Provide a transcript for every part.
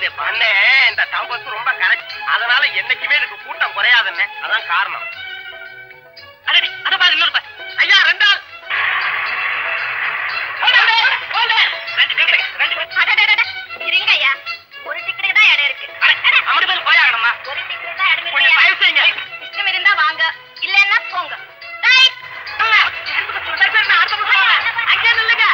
தெரியுது அண்ணே. இந்த டவுன் பஸ் ரொம்ப கரெக்ட். அதனால என்னைக்குமே இதுக்கு கூட்டம் குறையாதுண்ணே. அதான் காரணம். அடடி அத பாரு இன்னொரு பாரு. ஐயா ரெண்டாள். இருங்க ஐயா, ஒரு டிக்கெட் தான் இடம் இருக்கு. அம்மடி பேர் போயாகணுமா? ஒரு டிக்கெட் தான் இடம் கொஞ்சம் தயவு செய்யுங்க. இஷ்டம் இருந்தா வாங்க, இல்லன்னா போங்க. அங்கே நில்லுங்க.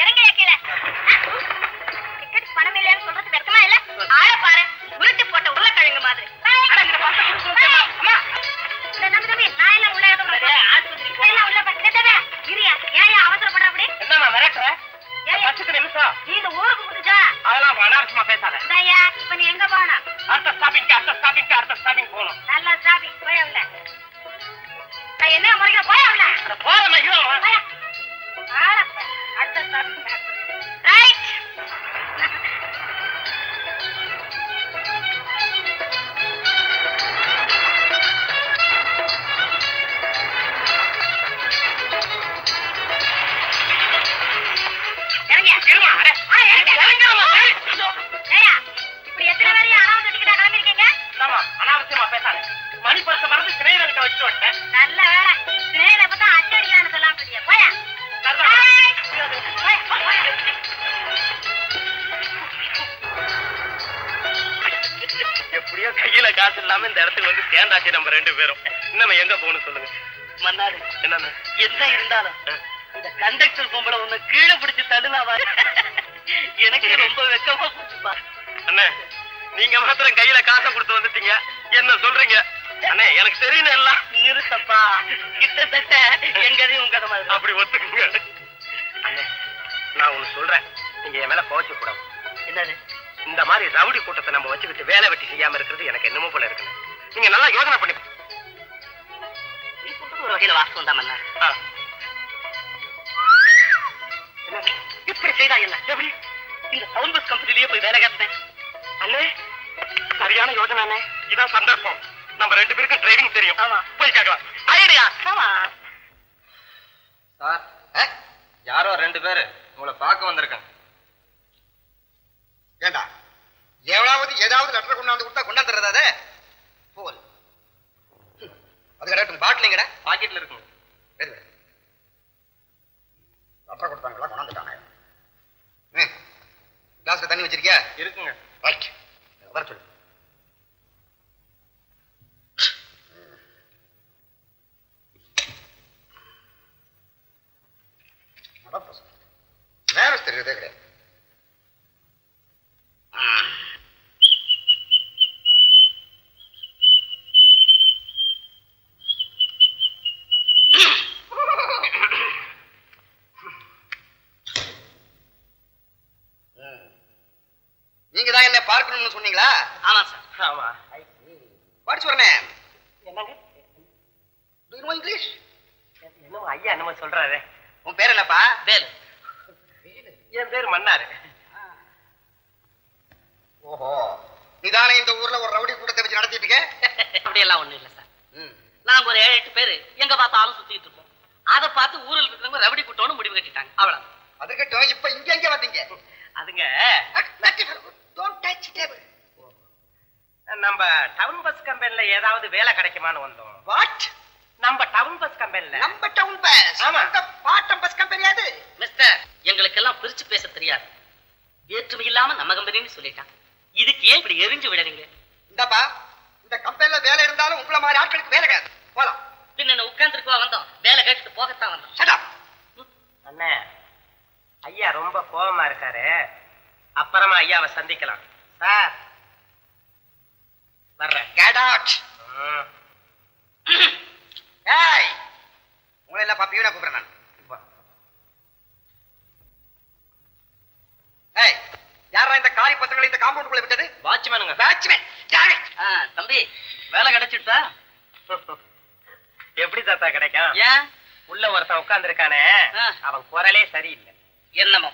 இறங்க கீழே. டிக்கெட் பணம் இல்லைன்னு சொல்றது வெக்கமா இல்ல? ஆள பாரு, உருட்டி போட்ட உருளைக்கிழங்கு மாதிரி. தம்பி நான் எல்லாம் உள்ள ஆஸ்பத்திரி எல்லாம் உள்ள பக்கத்துல இரியா. ஏன் அவசரப்படுற அப்படி? என்னம்மா மிரட்டுற? 10 நிமிஷம். நீ இந்த ஊருக்கு புதுசா? அதெல்லாம் அனாவசியமா பேசாத. ஐயா இப்ப நீ எங்க போகணும்? அடுத்த ஸ்டாப்பிங் போகணும். நல்ல ஸ்டாப்பிங் போய் உள்ள. நான் என்ன முறைக்க போய் உள்ள போறேன். அடுத்த ஸ்டாப்பிங் ரைட். அனாவசியமா பேசாத. மணி பரிசு மறந்து சிறையில வச்சுட்டு வந்துட்டேன். நல்ல வேலை, சிறையில பார்த்தா அச்சடிக்கலான்னு சொல்லாம போயா. எப்படியோ கையில காசு இல்லாம இந்த இடத்துக்கு வந்து சேர்ந்தாச்சு நம்ம 2 பேரும். இன்னும் எங்க போகணும் சொல்லுங்க. மன்னாரு என்னன்னு என்ன இருந்தாலும் இந்த கண்டக்டர் பொம்பளை ஒண்ணு கீழே பிடிச்சு தள்ளுனாவா? எனக்கு ரொம்ப வெக்கமா போச்சுப்பா. அண்ணே நீங்க மாத்திரம் கையில காசை கொடுத்து வந்துட்டீங்க. என்ன சொல்றீங்க? அண்ணே எனக்கு தெரியும் எல்லாம். நிறுத்தப்பா, கிட்டத்தட்ட எங்கதையும் உங்க மாதிரி. அப்படி ஒத்துக்குங்க. அண்ணே நான் ஒண்ணு சொல்றேன், நீங்க என் மேல கோவச்ச கூடாது. என்னது? இந்த மாதிரி ரவுடி கூட்டத்தை நம்ம வச்சுக்கிட்டு வேலை வெட்டி செய்யாம இருக்கிறது எனக்கு என்னமோ போல இருக்குன்னு நீங்க நல்லா யோசனை பண்ணி. நீ சொல்றது ஒரு வகையில வாஸ்தவம் தான் மன்னா. இப்படி செய்தா என்ன? எப்படி இந்த டவுன் பஸ் கம்பெனிலேயே போய் வேலை கேட்டேன். அண்ணே சரியான யோசனை அண்ணே. இதான் சந்தர்ப்பம். நம்ம 2 பேருக்கும் டிரைவிங் தெரியும். ஆமா, போய் கேட்கலாம். ஐடியா. ஆமா சார், யாரோ 2 பேரு உங்களை பார்க்க வந்திருக்காங்க. ஏண்டா ஏதாவது லெட்டர் கொண்டாந்து கொடுத்தா கொண்டாந்துறதா? போல் அது கிடையாது. பாட்டிலிங்கடா பாக்கெட்ல இருக்குங்க. லெட்டர் கொடுத்தாங்களா? கொண்டாந்துட்டாங்க. கிளாஸ்ல தண்ணி வச்சிருக்கியா? இருக்குங்க. ரைட், வர சொல்லு. நேரம் தெரியுதே கிடையாது. நீங்க தான் என்ன பார்க்கணும்னு சொன்னீங்களா? ஆமா சார். ஆமா. படிச்சு வரேன். என்னங்க? Do you know English? என்னமோ ஐயா என்னமோ சொல்றாரு. உன் பேர் என்னப்பா? வேலு. என் பேர் மன்னாரு. ஓஹோ, நீதானே இந்த ஊர்ல ஒரு ரவுடி கூட்டத்தை வச்சு நடத்திட்டு இருக்க? அப்படியெல்லாம் ஒண்ணும் இல்ல சார். நாங்க ஒரு 7-8 பேரு எங்க பார்த்தாலும் சுத்திட்டு இருப்போம். அதை பார்த்து ஊரில் இருக்கிறவங்க ரவுடி கூட்டம்னு முடிவு கட்டிட்டாங்க. அவ்வளவு. அதுக்கட்டும் இப்ப இங்க வந்தீங்க? அதுங்க Don't touch table. நம்ம டவுன் பஸ் கம்பெனில ஏதாவது வேலை கிடைக்குமான்னு வந்தோம். What? நம்ம டவுன் பஸ் கம்பெனில. நம்ம டவுன் பஸ்? ஆமா. அந்த பாட்டம் பஸ் கம்பெனி அது. மிஸ்டர், எங்களுக்கெல்லாம் பிரிச்சு பேச தெரியாது. வேற்றுமை இல்லாம நம்ம கம்பெனின்னு சொல்லிட்டான். இதுக்கு ஏன் இப்படி எரிஞ்சு விடுறீங்க? இந்தப்பா, இந்த கம்பெனில வேலை இருந்தாலும் உங்கள மாதிரி ஆட்களுக்கு வேலை கிடையாது. போலாம். பின்ன உட்கார்ந்துருக்கவா வந்தோம்? வேலை கேட்டுட்டு போகத்தான் வந்தோம். Shut up. அண்ணே ஐயா ரொம்ப கோபமா இருக்காரு. அப்புறமா ஐயாவை சந்திக்கலாம். சார் வர்றேன். Get out. ஏய், உங்களை எல்லாம் பாப்பியோட கூப்பிடுறேன் நான். ஏய், யாரா இந்த காரி பசங்களை இந்த காம்பவுண்டுக்குள்ள விட்டது? வாட்ச்மேனுங்க. வாட்ச்மேன். தம்பி, வேலை கிடைச்சிட்டா? எப்படி தாத்தா கிடைக்கும்? ஏன்? உள்ள ஒருத்தன் உட்கார்ந்து இருக்கானே, அவன் குரலே சரியில்லை. என்னமோ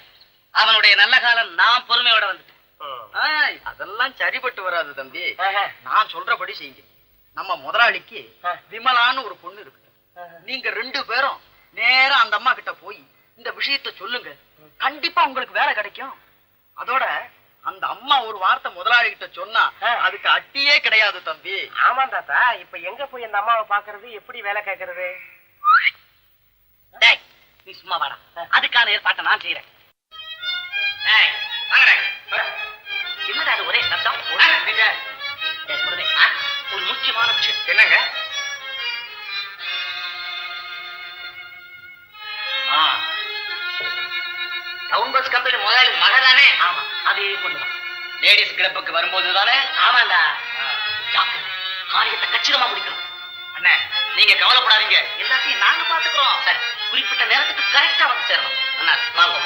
அவனுடைய நல்ல காலம் நான் பொறுமையோட வந்துட்டேன். அதெல்லாம் சரிபட்டு வராது தம்பி. நான் சொல்றபடி செய்யுங்க. நம்ம முதலாளிக்கு விமலான்னு ஒரு பொண்ணு இருக்கு. நீங்க 2 பேரும் நேரா அந்த அம்மா கிட்ட போய் இந்த விஷயத்தை சொல்லுங்க. கண்டிப்பா உங்களுக்கு வேலை கிடைக்கும். அதோட அந்த அம்மா ஒரு வார்த்தை முதலாளி கிட்ட சொன்னா அதுக்கு அட்டியே கிடையாது தம்பி. ஆமா தாத்தா, இப்ப எங்க போய் அந்த அம்மாவை பாக்குறது, எப்படி வேலை கேட்கறது? டேய், நீ சும்மா வாடா, அதுக்கான ஏற்பாட்டை நான் செய்யறேன். என்னடா அது ஒரே சத்தம்? ஒரு முக்கியமான விஷயம். என்னங்க? டவுன் பஸ் கம்பெனி முதலாளி மகதானே? ஆமா, அதே பொண்ணுதான். லேடிஸ் கிளப்புக்கு வரும்போது தானே? ஆமாண்டா. காரியத்தை கச்சிதமா முடிக்கணும். அண்ணே, நீங்க கவலைப்படாதீங்க, எல்லாத்தையும் நாங்க பாத்துக்கிறோம். சரி, குறிப்பிட்ட நேரத்துக்கு கரெக்டா வந்து சேரணும். அண்ணா வாங்க.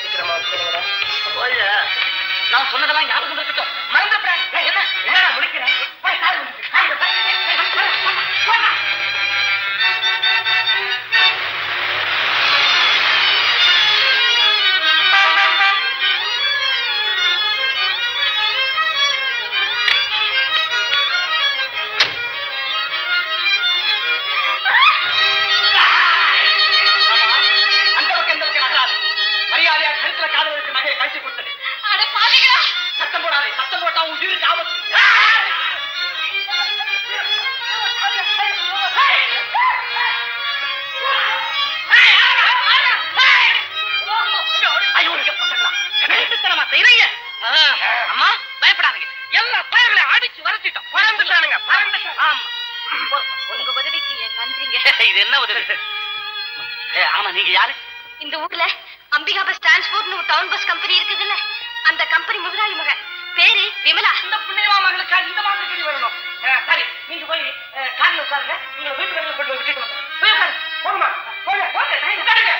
சீக்கிரமா வந்துடுங்கடா. நான் சொன்னதெல்லாம் ஞாபகம் இருக்கட்டும். மறந்துடுறேன். என்னடா முடிக்கிறேன்? மரியாதையா கழுத்துல காது வச்சு நகையை கழிச்சு கொடுத்தது. அட பாவிகளா! சத்தம் போடாதே, சத்தம் போட்டா உன் உயிருக்கு ஆபத்து. அம்மா பயப்படாதீங்க, எல்லா பயங்களையும் அடிச்சு வரைச்சிட்டோம். பறந்துட்டானுங்க. ஆமா, உங்க உதவிக்கு என் நன்றிங்க. இது என்ன உதவி? ஆமா, நீங்க யாரு? இந்த ஊர்ல அம்பிகா பஸ் டிரான்ஸ்போர்ட்னு ஒரு டவுன் பஸ் கம்பெனி இருக்குதுல்ல, அந்த கம்பெனி முதலாளி மகன். பேரு விமலா. இந்த புண்ணியமா மகளுக்கு இந்த மாதிரி வரணும். சரி, நீங்க போய் காரில் உட்காருங்க. நீங்க வீட்டுக்கு கொண்டு போய் விட்டுட்டு வாங்க. போகுமா? போங்க போங்க. உட்காருங்க.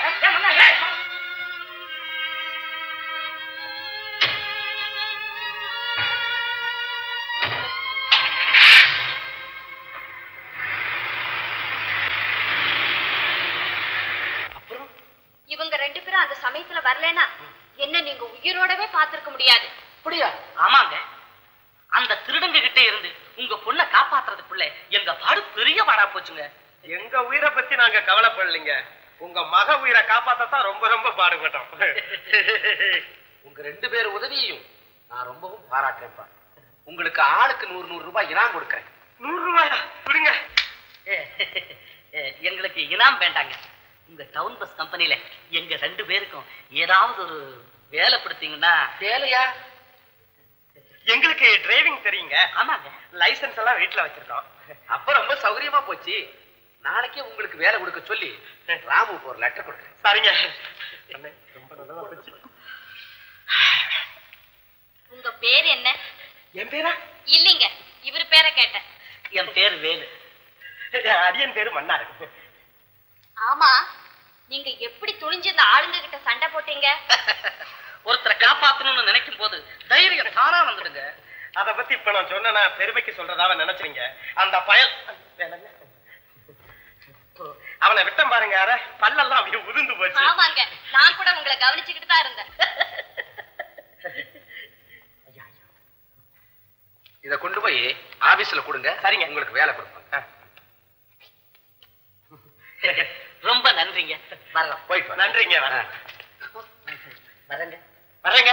இவங்க 2 பேரும் அந்த சமயத்துல வரலனா என்ன நீங்க உயிரோடவே பார்த்திருக்க முடியாது. அப்படியா? ஆமாங்க, அந்த திருடங்க கிட்டே இருந்து உங்க பொண்ணை காப்பாத்துறதுக்குள்ள எங்க பாடு பெரிய பாடா போச்சுங்க. எங்க உயிரை பத்தி நாங்க கவலைப்படலைங்க, உங்க மக உயிரை காப்பாத்தான் ரொம்ப ரொம்ப பாடுபட்டோம். உங்க 2 பேர் உதவியையும் நான் ரொம்பவும் பாராட்டுறேன்ப்பா. உங்களுக்கு ஆளுக்கு 100 ரூபாய் இனாம் கொடுக்கறேன். 100 ரூபாயா? கொடுங்க. எங்களுக்கு இனாம் வேண்டாங்க. உங்க டவுன் பஸ் கம்பெனில எங்க 2 பேருக்கும் ஏதாவது ஒரு வேலை கொடுத்தீங்கன்னா. வேலையா? எங்களுக்கு டிரைவிங் தெரியுங்க. ஆமாங்க, லைசன்ஸ் எல்லாம் வீட்டுல வச்சிருக்கோம். அப்ப ரொம்ப சௌகரியமா போச்சு. நாளைக்கே உங்களுக்கு வேலை கொடுக்க சொல்லி ராமுக்கு ஒரு லெட்டர் கொடுக்குறேன். சரிங்க. ரொம்ப நல்லா போச்சு. உங்க பேர் என்ன? என் பேரா? இல்லீங்க, இவர் பேரை கேட்டேன். என் பேர் வேலு. அடியன் பேரு மன்னாரு. ஆமா, நீங்க எப்படி துணிஞ்சு இந்த ஆளுங்க கிட்ட சண்டை போட்டீங்க? ஒருத்தரை காப்பாத்தணும்னு நினைக்கும் போது தைரியம் தானா வந்துடுங்க. அத பத்தி இப்ப நான் சொன்னா பெருமைக்கு சொல்றதாவ நினைச்சீங்க. அந்த பயல் அவனை விட்டம் பாருங்க, யார பல்லெல்லாம் அப்படியே உதிர்ந்து போச்சு. ஆமாங்க, நான் கூட உங்களை கவனிச்சுக்கிட்டு தான் இருந்தேன். இத கொண்டு போய் ஆபீஸ்ல கொடுங்க. சரிங்க, உங்களுக்கு வேலை கொடுப்பாங்க. ரொம்ப நன்றிங்க. வரலாம். போயிட்டு வா. நன்றிங்க. வரேங்க. வரேங்க.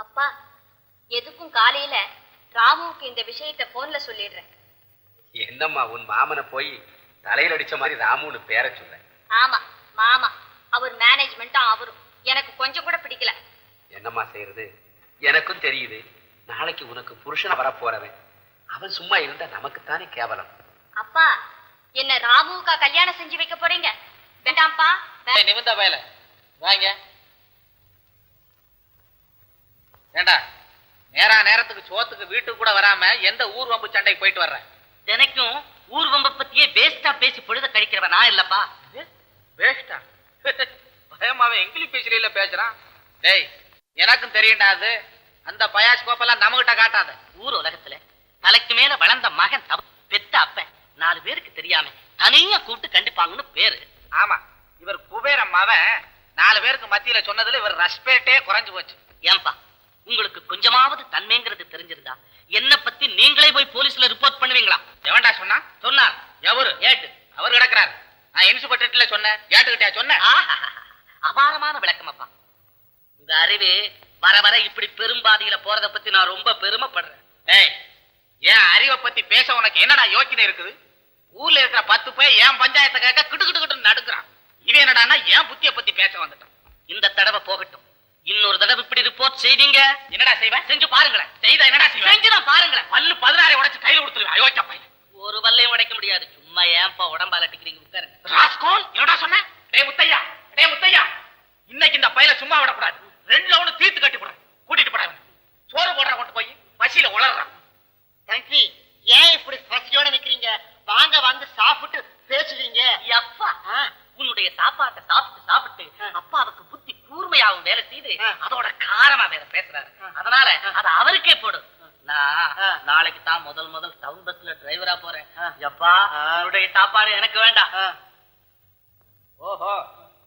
அப்பா, எதுக்கும் காலையில ராமுவுக்கு இந்த விஷயத்தை போன்ல சொல்லிடுறேன். என்னம்மா உன் மாமனை போய் தலையில அடிச்ச மாதிரி ராமுன்னு பேர சொல்றேன். ஆமா, மாமா. அவர் மேனேஜ்மெண்ட்டும் அவரும் எனக்கு கொஞ்சம் கூட பிடிக்கல. என்னம்மா செய்யறது? எனக்கும் தெரியுது, நாளைக்கு உனக்கு புருஷனை வரப்போறவன். அவன் சும்மா இருந்தா நமக்குத்தானே கேவலம். அப்பா, என்ன ராமுவுக்கா கல்யாணம் செஞ்சு வைக்க போறீங்க? வேண்டாம்ப்பா. நிமிந்த வேலை வாங்க. ஏண்டா, நேரத்துக்கு சோத்துக்கு வீட்டுக்கு கூட வராம எந்த ஊர் வம்பு சண்டைக்கு போயிட்டு வர்றேன்? தினைக்கும் ஊர் வம்ப பத்தியே வேஸ்டா பேசி பொழுத கழிக்கிறவன் நான் இல்லப்பா. வேஸ்டா? பயமாவே இங்கிலீஷ் பேசுறீல பேசுறான். டேய், எனக்கும் தெரியும்டா அது. அந்த பயாஸ் கோப்பெல்லாம் நம்மகிட்ட காட்டாத. ஊர் உலகத்துல தலைக்கு மேல வளர்ந்த மகன் பெத்த அப்ப 4 பேருக்கு தெரியாம தனியா கூப்பிட்டு கண்டிப்பாங்கன்னு பேரு. ஆமா, இவர் குபேரம் அவன் 4 பேருக்கு மத்தியில சொன்னதுல இவர் ரெஸ்பெக்டே குறைஞ்சு போச்சு. ஏன்பா, உங்களுக்கு கொஞ்சமாவது தன்மைங்கிறது தெரிஞ்சிருந்தா என்ன பத்தி நீங்களே போய் போலீஸ்ல ரிப்போர்ட் பண்ணுவீங்களா? எவன்டா சொன்னா? சொன்னார். எவரு? ஏட்டு. அவர் கிடக்குறாரு. நான் இன்ஸ்பெக்டர்ல சொன்னேன், ஏட்டுக்கிட்டே சொன்னேன். அபாரமான விளக்கம் அப்பா. உங்க அறிவு வர வர இப்படி பெரும்பாதியில போறத பத்தி நான் ரொம்ப பெருமைப்படுறேன். ஏய், என் அறிவை பத்தி பேச உனக்கு என்னடா யோக்கியதை இருக்குது? ஊர்ல இருக்கிற 10 பேர் என் பஞ்சாயத்தை கேட்க கிட்டு நடுக்குறான். இது என்னடான்னா என் புத்திய பத்தி பேச வந்துட்டான். இந்த தடவை போகட்டும். இன்னொரு தடவை இப்படி ரிப்போர்ட் செய்வீங்க. என்னடா செய்வேன்? செஞ்சு பாருங்களேன். செய்தா என்னடா செய்வேன்? செஞ்சுதான் பாருங்களேன். பல்லு 16 உடைச்சு கையில கொடுத்துருவேன். அயோக்கிய பையன். ஒரு வல்லையும் உடைக்க முடியாது. சும்மா ஏன்பா உடம்பால அடிக்கிறீங்க? உட்காருங்க. ராஸ்கோல், என்னடா சொன்ன? டேய் முத்தையா, டேய் முத்தையா, இன்னைக்கு இந்த பையல சும்மா விடக்கூடாது. 2 ரவுண்ட் தீர்த்து கட்டி போட கூட்டிட்டு போட. சோறு போடுற கொண்டு போய் பசியில உளறான். தம்பி, ஏன் இப்படி பசியோட நிக்கிறீங்க? வாங்க வந்து சாப்பிட்டு பேசுவீங்க. அப்பா, உன்னுடைய சாப்பாட்டை சாப்பிட்டு அப்பாவுக்கு புத்தி கூர்மையாகவும் வேலை செய்து அதோட காரமா வேற பேசுறாரு. அதனால அது அவருக்கே போடு. நான் நாளைக்கு தான் முதல் டவுன் பஸ்ல டிரைவரா போறேன். எப்பா, அவருடைய சாப்பாடு எனக்கு வேண்டாம். ஓஹோ,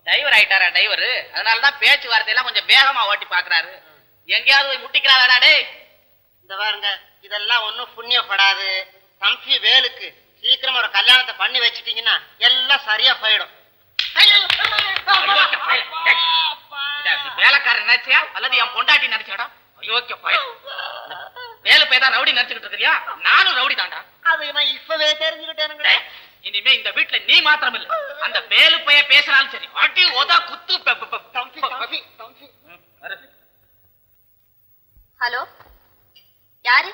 டிரைவர் ஆயிட்டாரா டிரைவர்? அதனாலதான் பேச்சுவார்த்தையெல்லாம் கொஞ்சம் வேகமா ஓட்டி பாக்குறாரு. எங்கேயாவது போய் முட்டிக்கிறாரா? டேய், இந்த பாருங்க, இதெல்லாம் ஒண்ணும் புண்ணியப்படாது. தம்பி வேலுக்கு சீக்கிரமா ஒரு கல்யாணத்தை பண்ணி வச்சிட்டீங்கன்னா எல்லாம் சரியா போயிடும். வேலைக்காரன் நினைச்சியா அல்லது என் பொண்டாட்டி நினைச்சாடா? அயோக்கிய பையன். வேலை பேதான் ரவுடி நினைச்சுக்கிட்டு இருக்கியா? நானும் ரவுடி தாண்டா. அது நான் இப்பவே தெரிஞ்சுக்கிட்டேனுங்க. இனிமே இந்த வீட்டுல நீ மாத்திரம் இல்ல, அந்த வேலு பைய பேசினாலும் சரி, அடி ஓதா குத்து. ஹலோ, யாரு?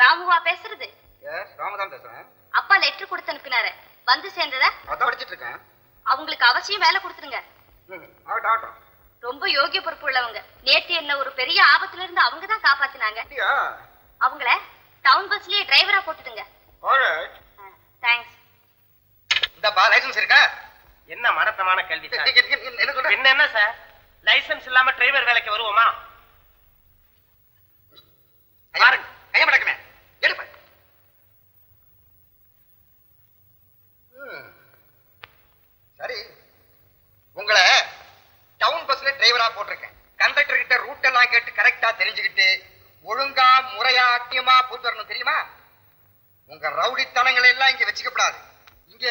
ராமுவா பேசுறது? ராமதான் பேசுறேன். அப்பா லெட்டர் கொடுத்து அனுப்பினாரு, வந்து சேர்ந்ததா? அதான் படிச்சிட்டு இருக்கேன். அவங்களுக்கு அவசியம் வேலை கொடுத்துருங்க. ஆகட்டும். ரொம்ப யோகிய பொறுப்பு உள்ளவங்க. நேற்று என்ன ஒரு பெரிய ஆபத்துல இருந்து அவங்க தான் காப்பாத்தினாங்க. அவங்கள டவுன் பஸ்லயே டிரைவரா போட்டுடுங்க. தேங்க்ஸ். இந்தப்பா லைசன்ஸ் இருக்கா? என்ன மடத்தமான கேள்வி சார். என்ன சொல்ற? என்ன சார், லைசன்ஸ் இல்லாம டிரைவர் வேலைக்கு வருவோமா? பாருங்க, கைய மடக்குமே. எடுப்ப. சரி, உங்களை டவுன் பஸ்ல டிரைவரா போட்டிருக்கேன். கண்டக்டர் கிட்ட ரூட் எல்லாம் கேட்டு கரெக்டா தெரிஞ்சுக்கிட்டு ஒழுங்கா முறையா அட்டியமா போட்டு வரணும், தெரியுமா? உங்க ரவுடித்தனங்களை எல்லாம் இங்க வச்சுக்கப்படாது. இங்க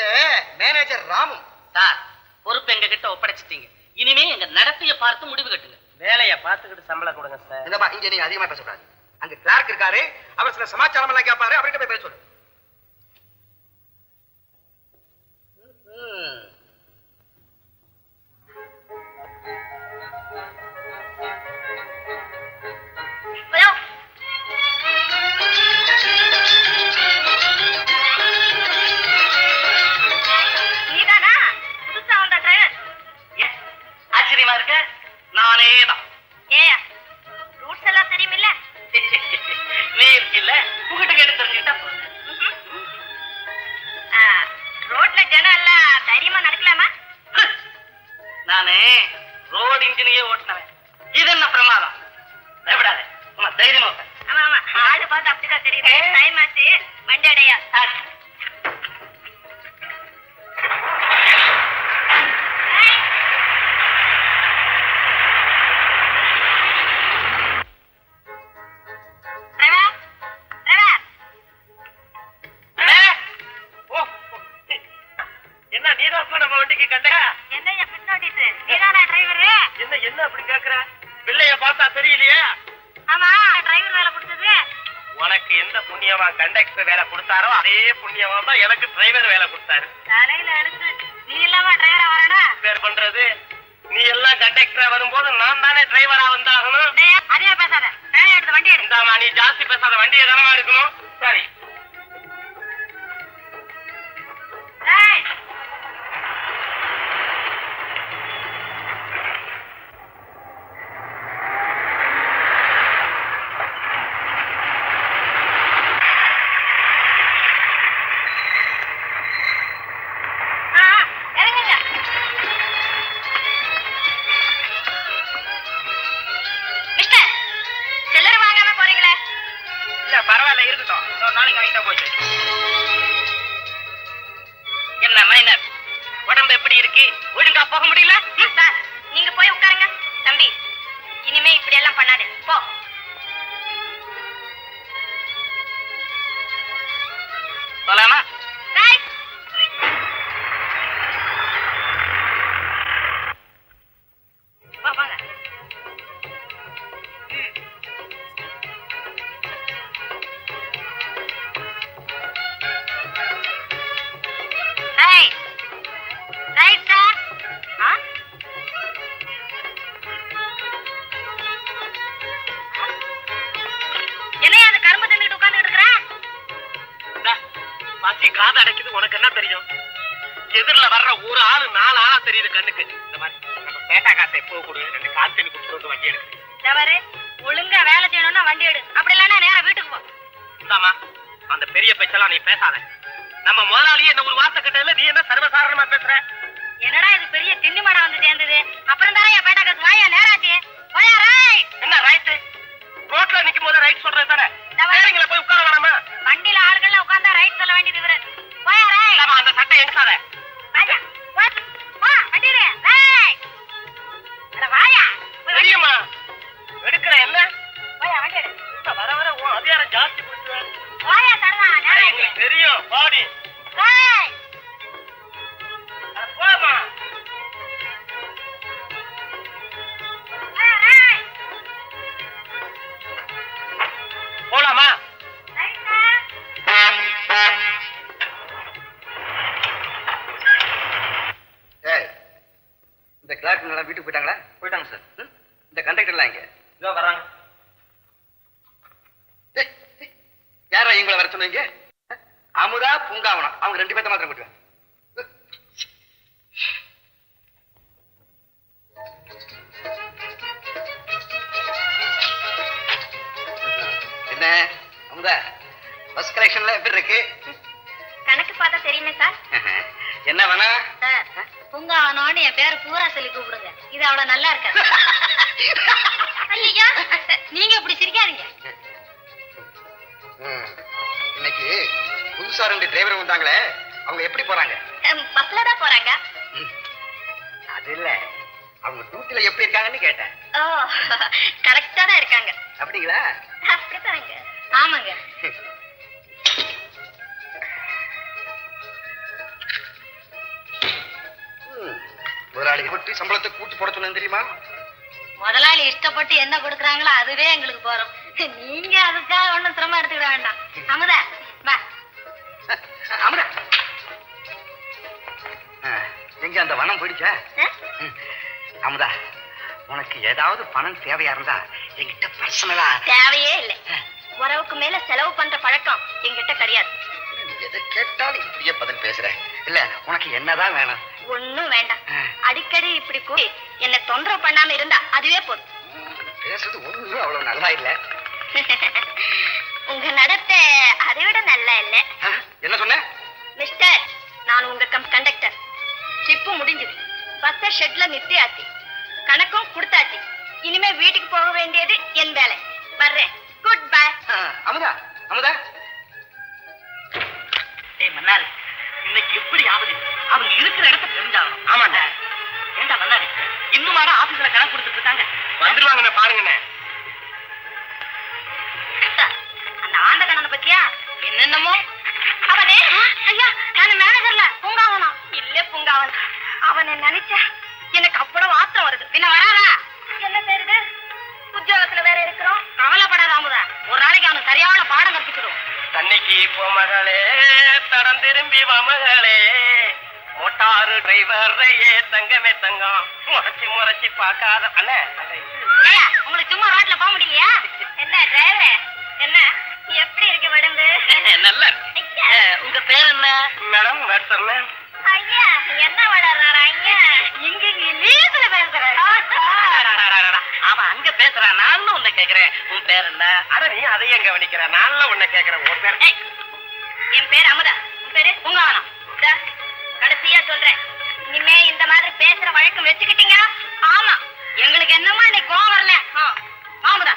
மேனேஜர் ராமு சார், பொறுப்பு எங்க கிட்ட ஒப்படைச்சிட்டீங்க. இனிமே எங்க நடத்தைய பார்த்து முடிவு கட்டுங்க. வேலைய பார்த்துக்கிட்டு சம்பளம் கொடுங்க சார். இந்தப்பா, இங்க நீங்க அதிகமா பேசக்கூடாது. அங்க கிளார்க் இருக்காரு, அவர் சில சமாச்சாரம் எல்லாம் கேட்பாரு, அவர்கிட்ட போய் பேச சொல்லு. நீதானா புதுசா வந்த டிரைவர்? ஆச்சரியமா இருக்க? நானே தான். ஏயா, ரூட்ஸ் எல்லாம் தெரியுமில்ல? நீ இருக்குல்ல, உங்ககிட்ட கேட்டு தெரிஞ்சுக்கிட்டா போதும். ரோட்ல ஜனம் எல்லாம் தைரியமா நடக்கலாமா? நானு ரோடு இன்ஜினையே ஓட்டினவன். இது என்ன பிரமாதம்? பயப்படாத, உன்னை தைரியமா உட்காரு. ஆமா ஆமா, ஆளு பார்த்து அப்படிதான் தெரியுது. டைம் ஆச்சு, வண்டி அடையா. என்ன நீதான் நம்ம வண்டிக்கு கண்ட? என்னையா பின்னோட்டிஸ்? நீதானா டிரைவர்? என்ன அப்படி கேக்குற? பிள்ளைய பார்த்தா தெரியலையே. ஆமா, டிரைவர் வேலை கொடுத்தது உனக்கு எந்த புண்ணியமா கண்டக்டர் வேலை கொடுத்தாரோ அதே புண்ணியமா தான் எனக்கு டிரைவர் வேலை கொடுத்தாரு. தலையில எடுத்து நீ இல்லாம டிரைவரா வரணும். பேர் பண்றது, நீ எல்லாம் கண்டக்டரா வரும்போது நான் தானே டிரைவரா வந்தாகணும். அதே பேசாத, வேலை எடுத்து வண்டி எடு. இந்தாமா, நீ ஜாஸ்தி பேசாத, வண்டியை தானமா எடுக்கணும். சரி. இறங்குங்க. மிஸ்டர், சில்லறை வாங்காம போறீங்களே? இல்ல பரவாயில்ல, இருக்கட்டும். இன்னொரு நாளைக்கு வாங்கிட்டா போச்சு. என்ன மைனர், உடம்பு எப்படி இருக்கு? ஒழுங்கா போக முடியல? சார், நீங்க போய் உட்காருங்க. தம்பி, இனிமே இப்படி எல்லாம் பண்ணாதே. போ. சொல்லலாமா? ரைட். வாங்க. ரைட். Right sir. ஆ? என்னையா அது கரும்பு தின்னுட்டு உட்கார்ந்துட்டு இருக்கற? பசி காது அடைக்குது, உனக்கு என்ன தெரியும்? எதிரில வர்ற ஒரு ஆளு 4 ஆளா தெரியுது கண்ணுக்கு. இந்த மாதிரி நம்ம பேட்டா காசை எப்போ கொடு, 2 காசு தண்ணி கொடுத்து வண்டி எடுக்கு. தவறு. ஒழுங்கா வேலை செய்யணும்னா வண்டி எடு. அப்படி இல்லைன்னா நேரா வீட்டுக்கு போ. இந்தாமா, அந்த பெரிய பேச்செல்லாம் நீ பேசாத. நம்ம முதலாளியே என்ன ஒரு வார்த்தை கிட்ட இல்ல, நீ என்ன சர்வசாதாரணமா பேசுற? என்னடா இது பெரிய திண்ணி மாடம் வந்து சேர்ந்தது. அப்புறம் தானே என் பேட்டா காசு வாயா நேராச்சு. போயா ரைட். என்ன ரைட்டு? ரோட்ல நிக்கும் போது ரைட் சொல்றது தானே? சரிங்களா, போய் உட்கார வேணாமா? வண்டியில ஆளுகள்லாம் உட்கார்ந்தா ரைட் சொல்ல வேண்டியது இவரு. போயா ரைட். இந்தாம்மா, அந்த சட்டை எடுக்காத. வாயா. வா வண்டி எடு. ரைட். அட வாயா. தெரியுமா எடுக்கிற என்ன? போயா வண்டி எடு. வர வர உன் அதிகாரம் ஜாஸ்தி கொடுத்து. போயா தரதா நேராச்சு. எங்களுக்கு தெரியும் பாடி. ரைட். போமா. போயா ரைட். போலாமா? Right sir. ஏய், இந்த கிளார்க் வீட்டுக்கு போயிட்டாங்களா? போயிட்டாங்க சார். இந்த கண்டக்டர்லாம் இங்க இதோ வர்றாங்க. ஏய், ஏய், யாரா எங்களை வர சொன்னீங்க? அமுதா பூங்காவனம், அவங்க 2 பேர்த்த மாத்திரம் கூட்டுவேன். என்ன அமுதா, பஸ் கலெக்ஷன்ல எப்படி இருக்கு? கணக்கு பார்த்தா தெரியுமே சார். என்ன வேணா? சார் பூங்காவனோன்னு என் பேரு பூரா சொல்லி கூப்பிடுங்க. இது அவ்வளவு நல்லா இருக்காது. ஐயா நீங்க இப்படி சிரிக்காதீங்க. இன்னைக்கு புதுசா 2 டிரைவர் வந்தாங்களே, அவங்க எப்படி போறாங்க? பஸ்ல தான் போறாங்க. அது இல்ல, அவங்க டியூட்டில எப்படி இருக்காங்கன்னு கேட்டேன். ஓ கரெக்டா தான் இருக்காங்க. அப்படிங்களா? அப்படித்தாங்க. ஆமாங்க. முதலாளி விட்டு சம்பளத்தை கூட்டி போட சொன்னேன் தெரியுமா? முதலாளி இஷ்டப்பட்டு என்ன கொடுக்குறாங்களோ அதுவே எங்களுக்கு போறோம். நீங்க அதுக்காக ஒண்ணும் சிரமம் எடுத்துக்கிட வேண்டாம். அமுதா வா. அமுதா, எங்க அந்த வனம் போயிடுச்சா? அமுதா, உனக்கு ஏதாவது பணம் தேவையா இருந்தா என்கிட்ட பர்சனலா. தேவையே இல்லை. உறவுக்கு மேல செலவு பண்ற பழக்கம் என்கிட்ட கிடையாது. எதை கேட்டாலும் இப்படியே பதில் பேசுற. இல்ல, உனக்கு என்னதான் வேணும்? ஒண்ணும் வேண்டாம். அடிக்கடி இப்படி கூடி என்ன தொந்தரவு பண்ணாம இருந்தா அதுவே போதும். பேசுறது ஒண்ணும் அவ்வளவு நல்லா இல்ல. உங்க நடத்தை அதை விட நல்லா இல்ல. என்ன சொன்ன? மிஸ்டர், நான் உங்க கண்டக்டர். ட்ரிப்பு முடிஞ்சது. பஸ்ஸ ஷெட்ல நிறுத்தியாச்சு. கணக்கும் கொடுத்தாச்சு. இனிமே வீட்டுக்கு போக வேண்டியது என் வேலை. வர்றேன். Good bye. அமுதா, அமுதா. ஏய் மன்னாரு, இன்னைக்கு எப்படி ஆகுது? அவங்க இருக்கிற இடத்த தெரிஞ்சாகணும். ஆமாண்டா. ஏண்டா மன்னாரு, இன்னுமாடா ஆபீஸ்ல கணக்கு கொடுத்துட்டு இருக்காங்க? வந்துருவாங்கண்ணே, பாருங்கண்ணே. அந்த ஆண்ட கண்ணனை பத்தியா என்னென்னமோ அவனே. ஐயா, நான் மேனேஜர்ல பூங்காவனம் இல்ல பூங்காவனம். அவனை நினைச்சா எனக்கு அவ்வளவு ஆத்திரம் வருது. பின்ன வராரா? என்ன செய்யுது? உத்தியோகத்துல வேற இருக்கிறோம். கவலைப்படாத அமுதா, ஒரு நாளைக்கு அவனுக்கு சரியான பாடம் கற்பிச்சிடும். தன்னைக்கு போ மகளே, தடம் திரும்பி வா மகளே, மோட்டாரு டிரைவரையே தங்கமே தங்கம், முறைச்சி பார்க்காத. அண்ணே, உங்களுக்கு சும்மா ரோட்ல போக முடியலையா? என்ன டிரைவர், என்ன எப்படி இருக்கு உடம்பு? நல்ல உங்க பேர் என்ன? Madam WhatsApp. ஐயா என்ன வளர்றாரா? ஐயா இங்க இங்கிலீஷ்ல பேசுறேன். அவன் அங்க பேசுறான், நானும் உன்னை கேக்குறேன். உன் பேர் என்ன? அட நீ அதையும் கவனிக்கிற, நான்ல உன்னை கேட்கிறேன். ஒரு பேர். என் பேர் அமுதா. உன் பேரு பூங்காவனம். கடைசியா சொல்றேன், இனிமே இந்த மாதிரி பேசுற வழக்கம் வச்சுக்கிட்டீங்க. ஆமா, எங்களுக்கு என்னமோ இன்னைக்கு கோவம் வரல. அமுதா